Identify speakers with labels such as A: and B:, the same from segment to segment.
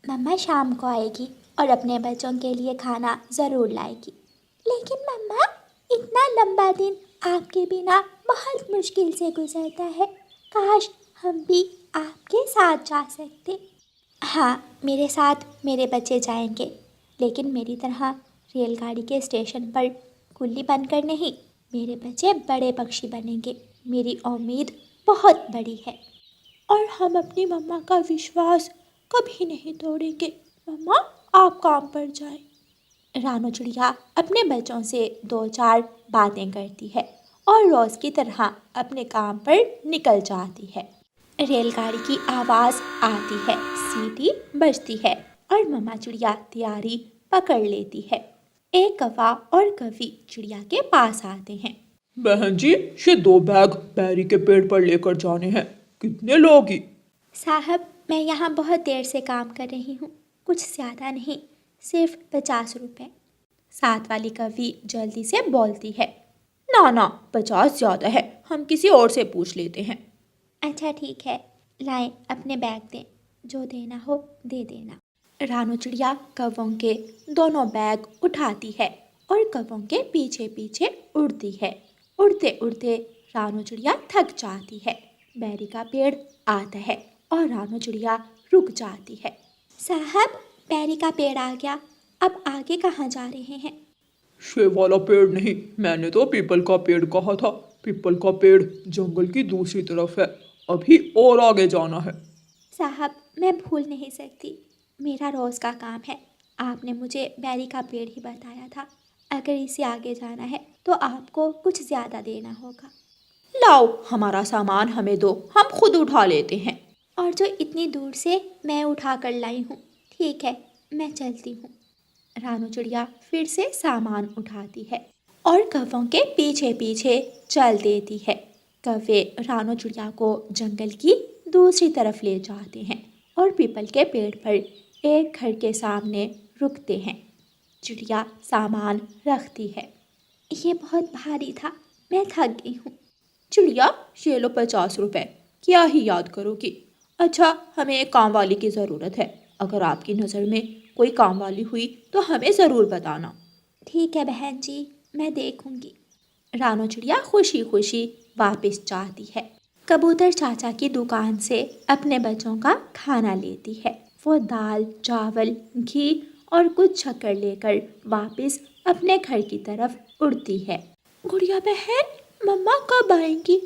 A: مما شام کو آئے گی اور اپنے بچوں کے لیے کھانا ضرور لائے گی۔ لیکن مما، اتنا لمبا دن آپ کے بنا بہت مشکل سے گزرتا ہے، کاش ہم بھی آپ کے ساتھ جا سکتے۔ ہاں، میرے ساتھ میرے بچے جائیں گے، لیکن میری طرح ریل گاڑی کے اسٹیشن پر کلی بن کر نہیں، میرے بچے بڑے پکشی بنیں گے، میری امید بہت بڑی ہے۔ اور ہم اپنی مما کا وشواس کبھی نہیں توڑیں گے۔ مما، آپ کام پر جائیں۔ رانو چڑیا اپنے بچوں سے دو چار باتیں کرتی ہے اور روز کی طرح اپنے کام پر نکل جاتی ہے۔ ریل گاڑی کی آواز آتی ہے، سیٹی بجتی ہے اور مما چڑیا تیاری پکڑ لیتی ہے۔ ایک کوا اور کوی چڑیا کے پاس آتے ہیں۔
B: بہن جی، یہ 2 بیگ بیری کے پیڑ پر لے کر جانے ہیں، کتنے لوگی؟
A: صاحب، میں یہاں بہت دیر سے کام کر رہی ہوں، کچھ زیادہ نہیں، صرف 50 روپے۔ ساتھ والی کوی جلدی سے بولتی ہے۔
B: نا 50 زیادہ ہے، ہم کسی اور سے پوچھ لیتے ہیں۔
A: اچھا ٹھیک ہے، لائیں اپنے بیگ دیں، جو دینا ہو دے دینا۔ رانو چڑیا کووں کے دونوں بیگ اٹھاتی ہے اور کووں کے پیچھے پیچھے اڑتی ہے۔ اڑتے اڑتے رانو چڑیا تھک جاتی ہے۔ بیری کا پیڑ آتا ہے اور رانو چڑیا رک جاتی ہے۔ صاحب، بیری کا پیڑ آ گیا، اب آگے کہاں جا رہے ہیں؟
B: یہ والا پیڑ نہیں، میں نے تو پیپل کا پیڑ کہا تھا۔ پیپل کا پیڑ جنگل کی دوسری طرف ہے، ابھی اور آگے جانا ہے۔
A: صاحب، میں بھول نہیں سکتی، میرا روز کا کام ہے، آپ نے مجھے بیری کا پیڑ ہی بتایا تھا، اگر اسے آگے جانا ہے تو آپ کو کچھ زیادہ دینا ہوگا۔
B: لاؤ، ہمارا سامان ہمیں دو، ہم خود اٹھا لیتے ہیں۔
A: اور جو اتنی دور سے میں اٹھا کر لائی ہوں، ٹھیک ہے، میں چلتی ہوں۔ رانو چڑیا پھر سے سامان اٹھاتی ہے اور کووں کے پیچھے پیچھے چل دیتی ہے۔ کوے رانو چڑیا کو جنگل کی دوسری طرف لے جاتے ہیں اور پیپل کے پیڑ پر ایک گھر کے سامنے رکتے ہیں۔ چڑیا سامان رکھتی ہے۔ یہ بہت بھاری تھا، میں تھک گئی ہوں۔
B: چڑیا، یہ لو 50 روپے، کیا ہی یاد کرو گی؟ اچھا، ہمیں ایک کام والی کی ضرورت ہے، اگر آپ کی نظر میں کوئی کام والی ہوئی تو ہمیں ضرور بتانا۔
A: ٹھیک ہے بہن جی، میں دیکھوں گی۔
B: رانو چڑیا خوشی خوشی واپس جاتی ہے۔
A: کبوتر چاچا کی دکان سے اپنے بچوں کا کھانا لیتی ہے۔ وہ دال، چاول، گھی اور کچھ شکر لے کر واپس اپنے گھر کی طرف اڑتی ہے۔ گڑیا بہن، مما کب آئیں گی؟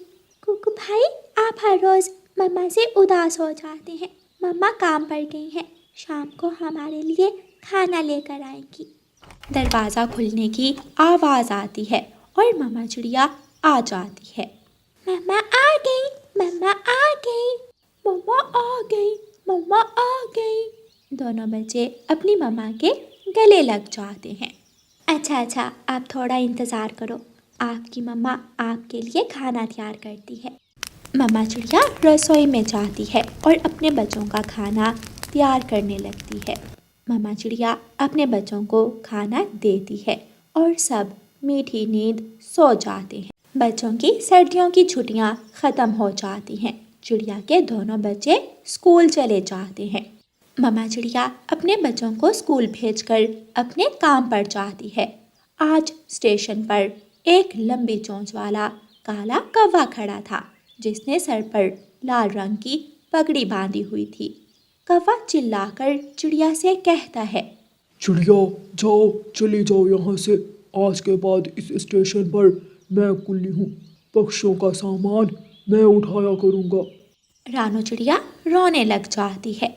A: کوکو بھائی، آپ ہر روز مما سے اداس ہو جاتے ہیں، مما کام پر گئی ہیں، شام کو ہمارے لیے کھانا لے کر آئیں گی۔ دروازہ کھلنے کی آواز آتی ہے اور مما چڑیا آ جاتی ہے۔ مما آ گئی، مما آ گئی، مما آ گئی، مما آ گئی۔ دونوں بچے اپنی مما کے گلے لگ جاتے ہیں۔ اچھا، آپ تھوڑا انتظار کرو، آپ کی مما آپ کے لیے کھانا تیار کرتی ہے۔ مما چڑیا رسوئی میں جاتی ہے اور اپنے بچوں کا کھانا تیار کرنے لگتی ہے۔ مما چڑیا اپنے بچوں کو کھانا دیتی ہے اور سب میٹھی نیند سو جاتے ہیں۔ بچوں کی سردیوں کی چھٹیاں ختم ہو جاتی ہیں۔ چڑیا کے دونوں بچے اسکول چلے جاتے ہیں۔ مما چڑیا اپنے بچوں کو اسکول بھیج کر اپنے کام پر جاتی ہے۔ آج اسٹیشن پر ایک لمبی چونچ والا کالا کوا کھڑا تھا، جس نے سر پر لال رنگ کی پگڑی باندھی ہوئی تھی۔ کوا چلا کر چڑیا سے کہتا ہے۔
B: چڑیا، جاؤ، چلی جاؤ یہاں سے، آج کے بعد اس اسٹیشن پر میں کلی ہوں، پکشیوں کا سامان میں اٹھایا کروں گا۔
A: رانو چڑیا رونے لگ جاتی ہے۔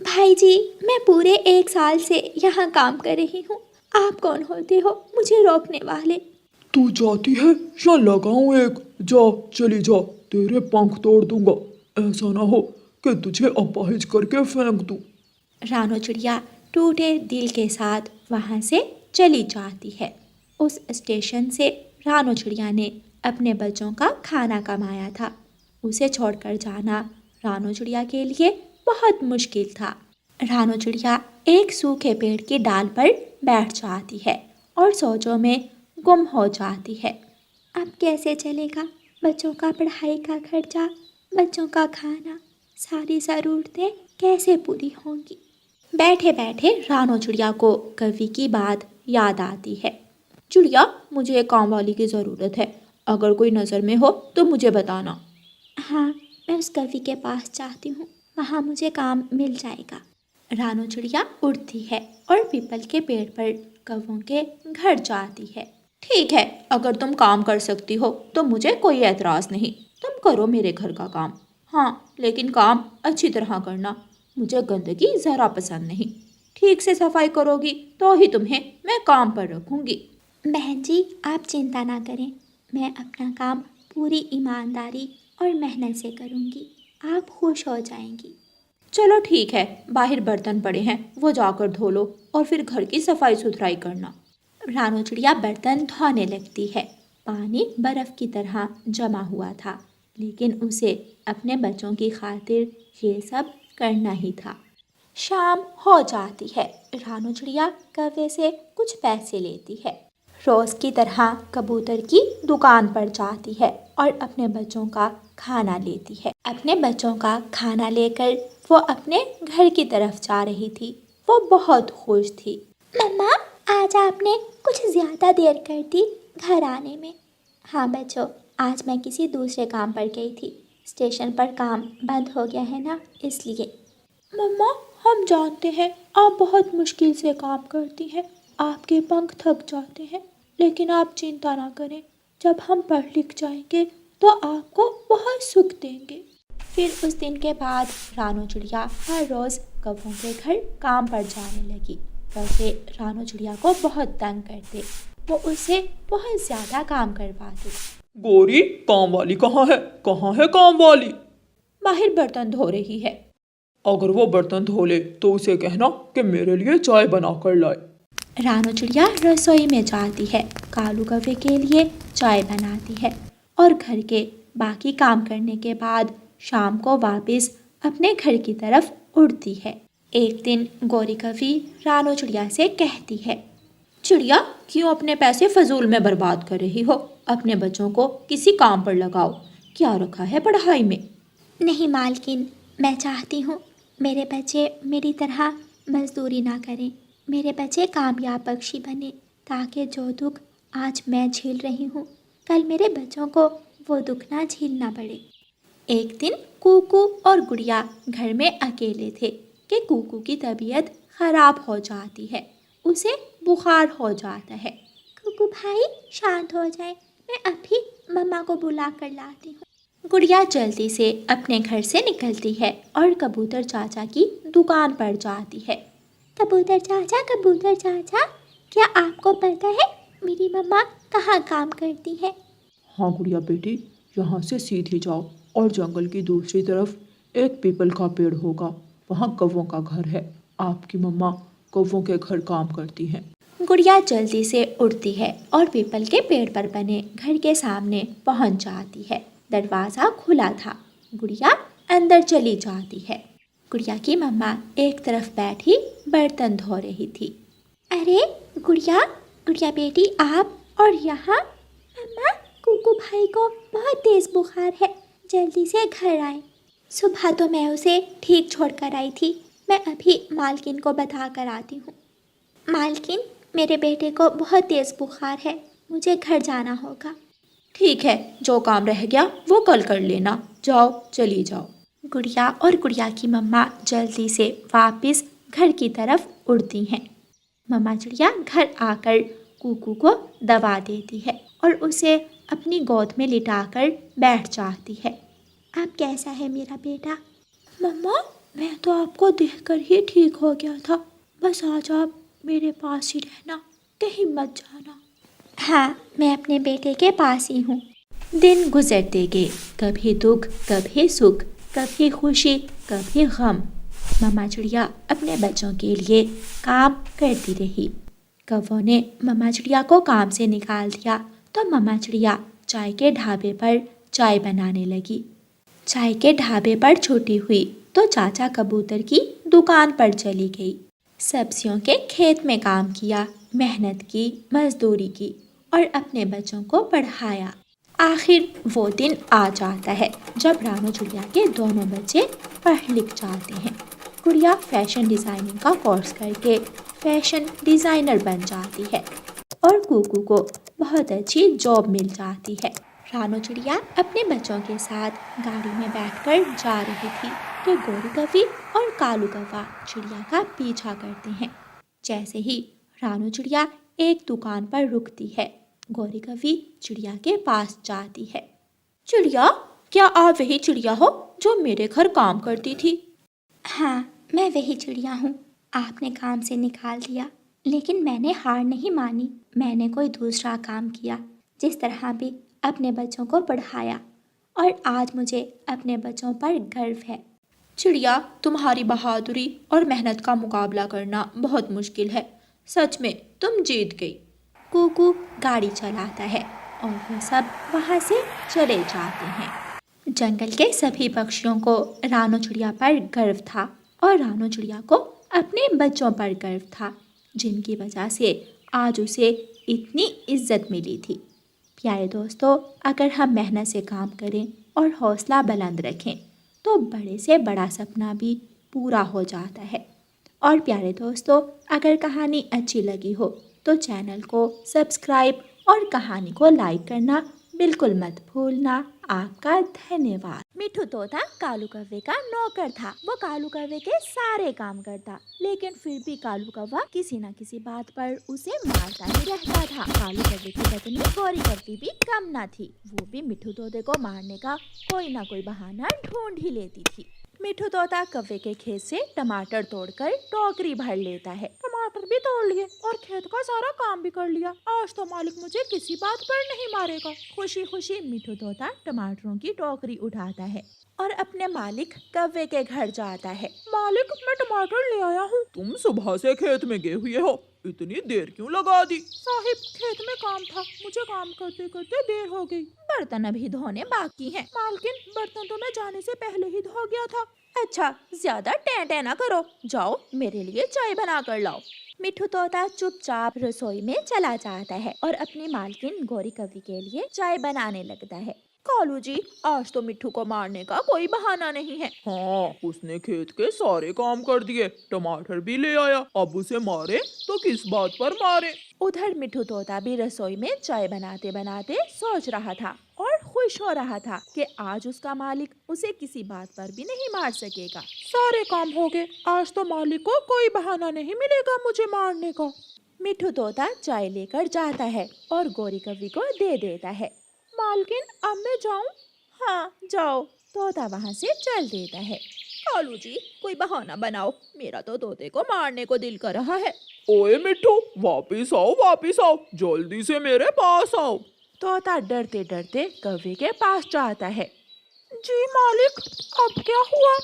A: بھائی جی، میں پورے 1 سال سے یہاں کام کر رہی ہوں، آپ کون ہوتے ہو مجھے روکنے والے؟
B: تو جاتی ہے یا لگاؤں ایک؟ جا، چلی جا، تیرے پنکھ توڑ دوں گا، ایسا نہ ہو کہ تجھے اپاہج کر کے پھینک دوں۔
A: رانو چڑیا ٹوٹے دل کے ساتھ وہاں سے چلی جاتی ہے۔ اس اسٹیشن سے رانو چڑیا نے اپنے بچوں کا کھانا کمایا تھا، اسے چھوڑ کر جانا رانو چڑیا کے لیے بہت مشکل تھا۔ رانو چڑیا ایک سوکھے پیڑ کی ڈال پر بیٹھ جاتی ہے اور سوچوں میں گم ہو جاتی ہے۔ اب کیسے چلے گا؟ بچوں کا پڑھائی کا خرچہ، بچوں کا کھانا، ساری ضرورتیں کیسے پوری ہوں گی؟ بیٹھے بیٹھے رانو چڑیا کو کوی کی بات یاد آتی ہے۔
B: چڑیا، مجھے ایک کام والی کی ضرورت ہے، اگر کوئی نظر میں ہو تو مجھے بتانا۔
A: ہاں، میں اس کوی کے پاس جاتی ہوں، وہاں مجھے کام مل جائے گا۔ رانو چڑیا اڑتی ہے اور پیپل کے پیڑ پر کووں کے گھر جاتی ہے۔
B: ٹھیک ہے، اگر تم کام کر سکتی ہو تو مجھے کوئی اعتراض نہیں، تم کرو میرے گھر کا کام۔ ہاں، لیکن کام اچھی طرح کرنا، مجھے گندگی ذرا پسند نہیں۔ ٹھیک سے صفائی کرو گی تو ہی تمہیں میں کام پر رکھوں گی۔
A: بہن جی، آپ چنتا نہ کریں، میں اپنا کام پوری ایمانداری اور محنت سے کروں گی، آپ خوش ہو جائیں گی۔
B: چلو ٹھیک ہے، باہر برتن پڑے ہیں، وہ جا کر دھو لو اور پھر گھر کی صفائی ستھرائی کرنا۔
A: رانو چڑیا برتن دھونے لگتی ہے۔ پانی برف کی طرح جمع ہوا تھا، لیکن اسے اپنے بچوں کی خاطر یہ سب کرنا ہی تھا۔ شام ہو جاتی ہے۔ رانو چڑیا کوے سے کچھ پیسے لیتی ہے۔ روز کی طرح کبوتر کی دکان پر جاتی ہے اور اپنے بچوں کا کھانا لیتی ہے۔ اپنے بچوں کا کھانا لے کر وہ اپنے گھر کی طرف جا رہی تھی۔ وہ بہت خوش تھی۔ مما، آج آپ نے کچھ زیادہ دیر کر دی گھر آنے میں۔ ہاں بچوں، آج میں کسی دوسرے کام پر گئی تھی، اسٹیشن پر کام بند ہو گیا ہے نا، اس لیے۔
B: مما، ہم جانتے ہیں آپ بہت مشکل سے کام کرتی ہیں، آپ کے پنکھ تھک جاتے ہیں، لیکن آپ چنتا نہ کریں، جب ہم پڑھ لکھ جائیں گے تو آپ کو بہت سکھ دیں گے۔
A: پھر اس دن کے بعد رانو چڑیا ہر روز کووں کے گھر کام پر جانے لگی۔ ویسے رانو چڑیا کو بہت تنگ کرتے، وہ اسے بہت زیادہ کام کرواتے۔
B: گوری، کام والی کہاں ہے؟ کہاں ہے کام والی؟ باہر برتن دھو رہی ہے۔ اگر وہ برتن دھو لے تو اسے کہنا کہ میرے لیے چائے بنا کر لائے۔
A: رانو چڑیا رسوئی میں جاتی ہے، کالو کوے کے لیے چائے بناتی ہے اور گھر کے باقی کام کرنے کے بعد شام کو واپس اپنے گھر کی طرف اڑتی ہے۔ ایک دن گوری کوی رانو چڑیا سے کہتی ہے،
B: چڑیا، کیوں اپنے پیسے فضول میں برباد کر رہی ہو؟ اپنے بچوں کو کسی کام پر لگاؤ، کیا رکھا ہے پڑھائی میں؟
A: نہیں مالکن، میں چاہتی ہوں میرے بچے میری طرح مزدوری نہ کریں، میرے بچے کامیاب بخشی بنے، تاکہ جو دکھ آج میں جھیل رہی ہوں، کل میرے بچوں کو وہ دکھ نہ جھیلنا پڑے۔ ایک دن کوکو اور گڑیا گھر میں اکیلے تھے کہ کوکو کی طبیعت خراب ہو جاتی ہے، اسے بخار ہو جاتا ہے۔ کوکو بھائی، شانت ہو جائے، میں ابھی مما کو بلا کر لاتی ہوں۔ گڑیا جلدی سے اپنے گھر سے نکلتی ہے اور کبوتر چاچا کی دکان پر جاتی ہے۔ کبوتر چاچا، کیا آپ کو پتہ ہے میری مما کہاں کام کرتی ہے؟
B: ہاں گڑیا بیٹی، یہاں سے سیدھی جاؤ اور جنگل کی دوسری طرف ایک پیپل کا پیڑ ہوگا، وہاں کووں کا گھر ہے، آپ کی مما کووں کے گھر کام کرتی ہیں۔
A: گڑیا جلدی سے اڑتی ہے اور پیپل کے پیڑ پر بنے گھر کے سامنے پہنچ جاتی ہے۔ دروازہ کھلا تھا، گڑیا اندر چلی جاتی ہے۔ گڑیا کی مما ایک طرف بیٹھی برتن دھو رہی تھی۔ ارے گڑیا بیٹی، آپ اور یہاں؟ مما، کوکو بھائی کو بہت تیز بخار ہے، جلدی سے گھر آئے۔ صبح تو میں اسے ٹھیک چھوڑ کر آئی تھی، میں ابھی مالکن کو بتا کر آتی ہوں۔ مالکن، میرے بیٹے کو بہت تیز بخار ہے، مجھے گھر جانا ہوگا۔
B: ٹھیک ہے، جو کام رہ گیا وہ کل کر لینا، جاؤ، چلی جاؤ۔
A: گڑیا اور گڑیا کی مما جلدی سے واپس گھر کی طرف اڑتی ہیں۔ مما چڑیا گھر آ کر کوکو کو دوا دیتی ہے اور اسے اپنی گود میں لٹا کر بیٹھ جاتی ہے۔ اب کیسا ہے میرا بیٹا؟
B: مما، میں تو آپ کو دیکھ کر ہی ٹھیک ہو گیا تھا، بس آج آپ میرے پاس ہی رہنا، کہیں مت جانا۔
A: ہاں، میں اپنے بیٹے کے پاس ہی ہوں۔ دن گزرتے گئے، کبھی دکھ، کبھی سکھ، کبھی خوشی، کبھی غم۔ مما چڑیا اپنے بچوں کے لیے کام کرتی رہی۔ کووں نے مما چڑیا کو کام سے نکال دیا تو مما چڑیا چائے کے ڈھابے پر چائے بنانے لگی۔ چائے کے ڈھابے پر چھٹی ہوئی تو چاچا کبوتر کی دکان پر چلی گئی۔ سبزیوں کے کھیت میں کام کیا، محنت کی، مزدوری کی اور اپنے بچوں کو پڑھایا۔ آخر وہ دن آ جاتا ہے جب رانو چڑیا کے دونوں بچے پڑھ لکھ جاتے ہیں۔ गुड़िया फैशन डिज़ाइनिंग का कोर्स करके फैशन डिज़ाइनर बन जाती है और कुकू को बहुत अच्छी जॉब मिल जाती है। रानू चिड़िया अपने बच्चों के साथ गाड़ी में बैठकर जा रही थी कि गोरी कौवी और कालू कौवा चिड़िया का पीछा करते हैं। जैसे ही रानू चिड़िया एक दुकान पर रुकती है, गोरी कौवी चिड़िया के पास जाती है।
B: चिड़िया, क्या आप वही चिड़िया हो जो मेरे घर काम करती थी?
C: हाँ, मैं वही चिड़िया हूँ। आपने काम से निकाल दिया, लेकिन मैंने हार नहीं मानी। मैंने कोई दूसरा काम किया, जिस तरह भी अपने बच्चों को पढ़ाया, और आज मुझे अपने बच्चों पर गर्व है।
B: चिड़िया, तुम्हारी बहादुरी और मेहनत का मुकाबला करना बहुत मुश्किल है। सच में तुम जीत गई।
A: कुकू गाड़ी चलाता है और वो सब वहाँ से चले जाते हैं। जंगल के सभी पक्षियों को रानू चिड़िया पर गर्व था और रानू चिड़िया को अपने बच्चों पर गर्व था, जिनकी वजह से आज उसे इतनी इज्जत मिली थी। प्यारे दोस्तों, अगर हम मेहनत से काम करें और हौसला बुलंद रखें तो बड़े से बड़ा सपना भी पूरा हो जाता है। और प्यारे दोस्तों, अगर कहानी अच्छी लगी हो तो चैनल को सब्सक्राइब और कहानी को लाइक करना बिल्कुल मत भूलना। आपका धन्यवाद।
C: मिठू तोता कालू कौवे का नौकर था। वो कालू कौवे के सारे काम करता, लेकिन फिर भी कालू कौवा किसी न किसी बात पर उसे मारता ही रहता था। कालू कौवे की पत्नी गोरी कौवी भी कम न थी। वो भी मिठू तोते को मारने का कोई ना कोई बहाना ढूंढ ही लेती थी। मिठू तोता कौवे के खेत से टमाटर तोड़कर टोकरी भर लेता है। टमाटर भी तोड़ लिए और खेत का सारा काम भी कर लिया। आज तो मालिक मुझे किसी बात पर नहीं मारेगा। खुशी खुशी मिठू तोता टमाटरों की टोकरी उठाता है और अपने मालिक कौवे के घर जाता है।
D: मालिक, मैं टमाटर ले आया हूँ। तुम सुबह से खेत में गए हुए हो, इतनी देर क्यों लगा दी? साहिब, खेत में काम था, मुझे काम करते करते देर हो गई।
B: बर्तन अभी धोने बाकी हैं।
D: मालकिन, बर्तन तो मैं जाने से पहले ही धो गया था।
B: अच्छा, ज्यादा टें ना करो, जाओ मेरे लिए चाय बना कर लाओ।
C: मिठू तोता चुपचाप रसोई में चला जाता है और अपनी मालकिन गोरी कौवी के लिए चाय बनाने लगता है।
B: कालू जी, आज तो मिठू को मारने का कोई बहाना नहीं है।
D: हाँ, उसने खेत के सारे काम कर दिए, टमाटर भी ले आया। अब उसे मारे तो किस बात पर मारे?
C: उधर मिठू तोता भी रसोई में चाय बनाते बनाते सोच रहा था और खुश हो रहा था कि आज उसका मालिक उसे किसी बात पर भी नहीं मार सकेगा।
D: सारे काम हो गए, आज तो मालिक को कोई बहाना नहीं मिलेगा मुझे मारने का।
C: मिठू तोता चाय लेकर जाता है और गोरी कौवी को दे देता है।
D: मालकिन, अब मैं जाऊं?
C: हाँ, जाओ। तोता वहाँ से चल देता है।
B: कालू जी, कोई बहाना बनाओ, मेरा तो तोते को मारने को दिल कर रहा है।
D: ओए मिठू, वापिस आओ, जल्दी से मेरे पास आओ।
C: तोता डरते डरते कौवे के पास जाता है।
D: जी मालिक, अब क्या हुआ?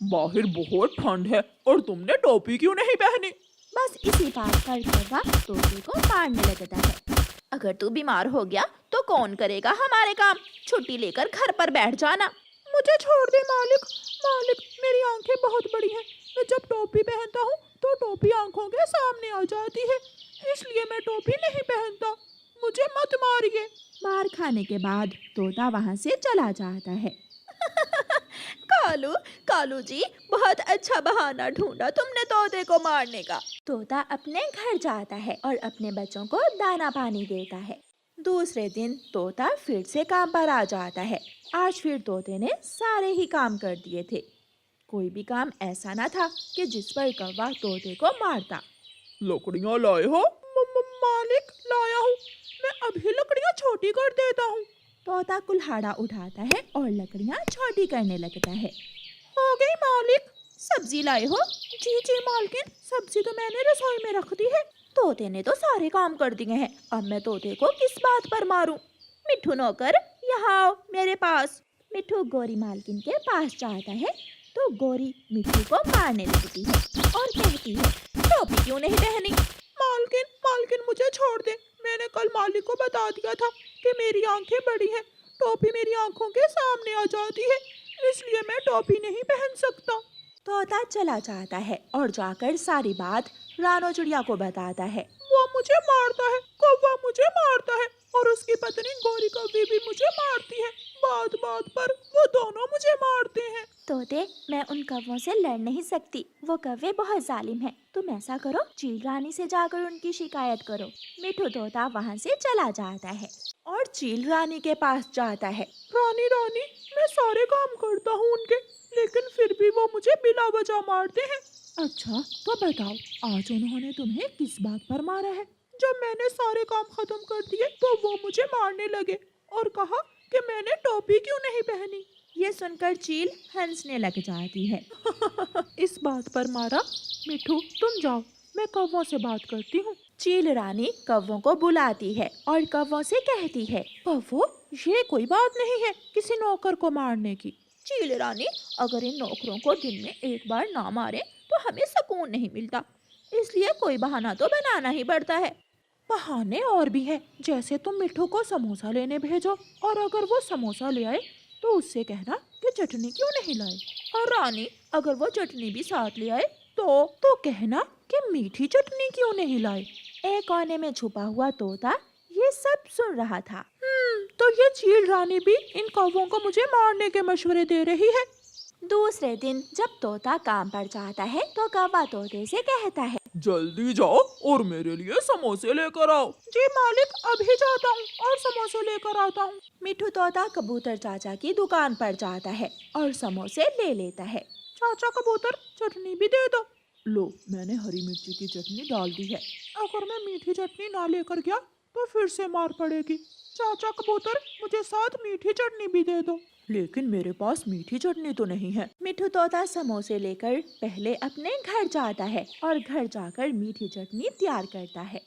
D: बाहर बहुत ठंड है और तुमने टोपी क्यों नहीं पहनी?
C: बस इसी बात पर कौवा तोते को मारने लगता है।
B: अगर तू बीमार हो गया तो कौन करेगा हमारे काम? छुट्टी लेकर घर पर बैठ जाना।
D: मुझे छोड़ दे मालिक। मालिक, मेरी आंखें बहुत बड़ी हैं। मैं जब टोपी पहनता हूँ तो टोपी आंखों के सामने आ जाती है, इसलिए मैं टोपी नहीं पहनता। मुझे मत मारिए।
C: मार खाने के बाद तोता वहाँ से चला जाता है।
B: कालू जी, बहुत अच्छा बहाना ढूंढा तुमने तोते को मारने का।
C: तोता अपने घर जाता है और अपने बच्चों को दाना पानी देता है। दूसरे दिन तोता फिर से काम पर आ जाता है। आज फिर तोते ने सारे ही काम कर दिए थे। कोई भी काम ऐसा ना था कि जिस पर कौवा तोते को मारता।
D: लकड़ियाँ लाए हो? मालिक, लाया हूँ। मैं अभी लकड़ियाँ छोटी कर देता हूँ।
C: तोता कुल्हाड़ा उठाता है और लकड़ियाँ छोटी करने लगता है।
D: हो गई मालिक।
B: सब्जी लाए हो?
D: जी मालकिन, सब्जी तो मैंने रसोई में रख दी है।
B: तोते ने तो सारे काम कर दिए हैं, अब मैं तोते को किस बात पर मारूं? मिठू नौकर, यहाँ आओ मेरे पास।
C: मिठू गोरी मालकिन के पास जाता है तो गोरी मिठू को मारने लगती है और कहती है,
B: टोपी क्यों नहीं पहनी?
D: मालकिन मुझे छोड़ दे। मैंने कल मालिक को बता दिया था कि मेरी आंखें बड़ी हैं, टोपी मेरी आंखों के सामने आ जाती है, इसलिए मैं टोपी नहीं पहन सकता।
C: तोता चला जाता है और जाकर सारी बात रानू चिड़िया को बताता है।
D: वो मुझे मारता है, कौवा मुझे मारता है और उसकी पत्नी गोरी कौवी भी मुझे मारती है। बात बात पर वो दोनों मुझे मारते हैं।
C: तोते, मैं उन कौवों से लड़ नहीं सकती, वो कौवे बहुत जालिम हैं। तुम ऐसा करो, चील रानी से जाकर उनकी शिकायत करो। मिठू तोता वहाँ से चला जाता है
B: और चील रानी के पास जाता है।
D: रानी रानी, मैं सारे काम करता हूँ उनके, लेकिन फिर भी वो मुझे बिना वजह मारते हैं। अच्छा तो बताओ, आज उन्होंने तुम्हें किस बात पर मारा है? जब मैंने सारे काम खत्म कर दिए तो वो मुझे मारने लगे और कहा कि मैंने टोपी क्यों नहीं पहनी।
B: ये सुनकर चील हंसने लग जाती है।
D: इस बात पर मारा? मिठू तुम जाओ, मैं कौवों से बात करती हूँ।
B: चील रानी कौवों को बुलाती है और कौवों से कहती है,
D: कौवो, ये कोई बात नहीं है किसी नौकर को मारने की।
B: चील रानी, अगर इन नौकरों को दिन में एक बार ना मारे तो हमें सुकून नहीं मिलता, इसलिए कोई बहाना तो बनाना ही पड़ता है।
D: बहाने और भी है, जैसे तुम मिठू को समोसा लेने भेजो और अगर वो समोसा ले आए तो उससे कहना कि चटनी क्यों नहीं लाए।
B: और रानी, अगर वो चटनी भी साथ ले आए तो
D: कहना कि मीठी चटनी क्यों नहीं लाए।
C: एक कोने में छुपा हुआ तोता ये सब सुन रहा था।
D: तो ये चील रानी भी इन कौवों को मुझे मारने के मशवरे दे रही है।
C: दूसरे दिन जब तोता काम पर जाता है तो कौवा तोते से कहता है,
D: जल्दी जाओ और मेरे लिए समोसे लेकर आओ। जी मालिक, अभी जाता हूँ और समोसे लेकर आता हूँ।
C: मिठू तोता कबूतर चाचा की दुकान पर जाता है और समोसे ले लेता है।
D: चाचा कबूतर, चटनी भी दे दो। लो, मैंने हरी मिर्ची की चटनी डाल दी है। अगर मैं मीठी चटनी ना लेकर गया तो फिर से मार पड़ेगी। चाचा कबूतर, मुझे साथ मीठी चटनी भी दे दो। लेकिन मेरे पास मीठी चटनी तो नहीं है।
C: मिठू तोता समोसे लेकर पहले अपने घर जाता है और घर जाकर मीठी चटनी तैयार करता है।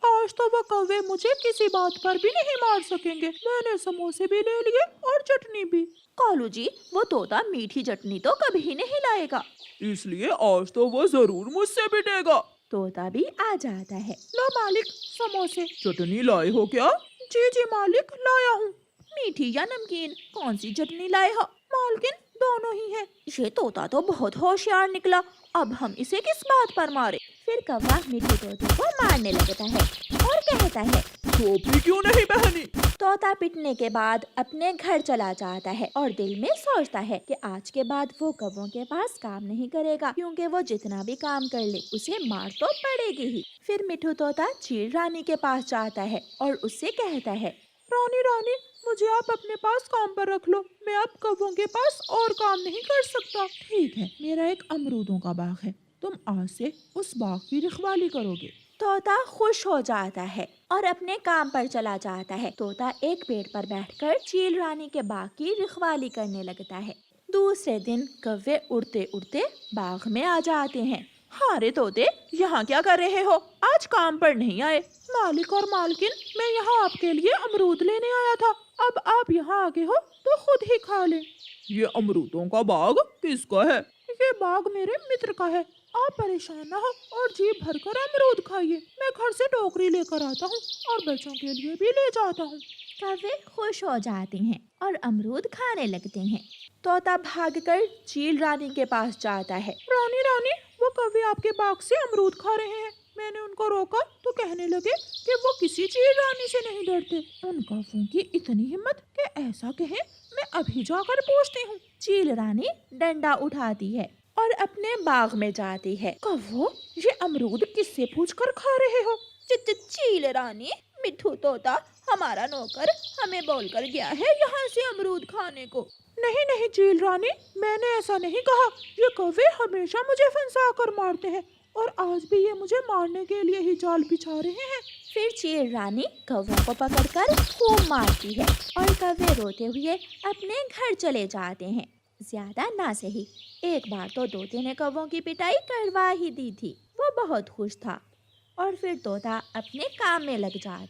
D: आज तो वो कौवे मुझे किसी बात पर भी नहीं मार सकेंगे। मैंने समोसे भी ले लिए और चटनी भी।
B: कालू जी, वो तोता मीठी चटनी तो कभी नहीं लाएगा,
D: इसलिए आज तो वो जरूर मुझसे पिटेगा।
C: तोता भी आ जाता है।
D: लो मालिक, समोसे। चटनी लाए हो क्या? जी जी मालिक, लाया हूँ।
B: मीठी या नमकीन, कौन सी चटनी लाए हो?
D: मालकिन, दोनों ही है।
B: ये तोता तो बहुत होशियार निकला, अब हम इसे किस बात पर मारे?
C: फिर कौवा मिठू तोते को मारने लगता है और कहता है,
D: टोपी क्यों नहीं पहनी?
C: तोता पिटने के बाद अपने घर चला जाता है और दिल में सोचता है कि आज के बाद वो कौवों के पास काम नहीं करेगा, क्योंकि वो जितना भी काम कर ले उसे मार तो पड़ेगी ही। फिर मिठू तोता चील रानी के पास जाता है और उससे कहता है,
D: रानी रानी, मुझे आप अपने पास काम पर रख लो, मैं अब कौवों के पास और काम नहीं कर सकता। ठीक है, मेरा एक अमरूदों का बाग है, तुम आज से उस बाग की रखवाली करोगे।
C: तोता खुश हो जाता है और अपने काम पर चला जाता है। तोता एक पेड़ पर बैठकर चील रानी के बाग की रखवाली करने लगता है। दूसरे दिन कौवे उड़ते उड़ते बाग में आ जाते हैं।
B: हाँ रे तोते, यहाँ क्या कर रहे हो? आज काम पर नहीं आए?
D: मालिक और मालकिन, मैं यहाँ आपके लिए अमरूद लेने आया था। अब आप यहाँ आगे हो तो खुद ही खा लें। ये अमरूदों का बाग किसका है? ये बाग मेरे मित्र का है। आप परेशान ना हो और जी भरकर अमरूद खाइए। मैं घर से टोकरी लेकर आता हूँ और बच्चों के लिए भी ले जाता हूँ।
C: कौवे खुश हो जाते हैं और अमरूद खाने लगते हैं।
B: तोता भागकर चील रानी के पास जाता है।
D: रानी रानी, वो कौवे आपके बाग से अमरूद खा रहे हैं। मैंने उनको रोका तो कहने लगे कि वो किसी चील रानी से नहीं डरते। उन कौवों की इतनी हिम्मत कि ऐसा कहें, मैं अभी जाकर पूछती हूँ।
C: चील रानी डंडा उठाती है
B: और अपने बाग में जाती है।
D: कौवो, ये अमरूद किससे पूछकर खा रहे हो?
B: चील रानी, मिठू तोता हमारा नौकर हमें बोलकर गया है यहाँ से अमरूद खाने को।
D: नहीं नहीं चील रानी, मैंने ऐसा नहीं कहा। ये कौवे हमेशा मुझे फंसा कर मारते हैं और आज भी ये मुझे मारने के लिए ही जाल बिछा रहे हैं।
C: फिर चील रानी कौवों को पकड़कर खूब मारती है और कौवे रोते हुए अपने घर चले जाते हैं। ज्यादा ना सही, एक बार तो तोते ने कौवों की पिटाई करवा ही दी थी। वो बहुत खुश था और फिर तोता अपने काम में लग जाता है।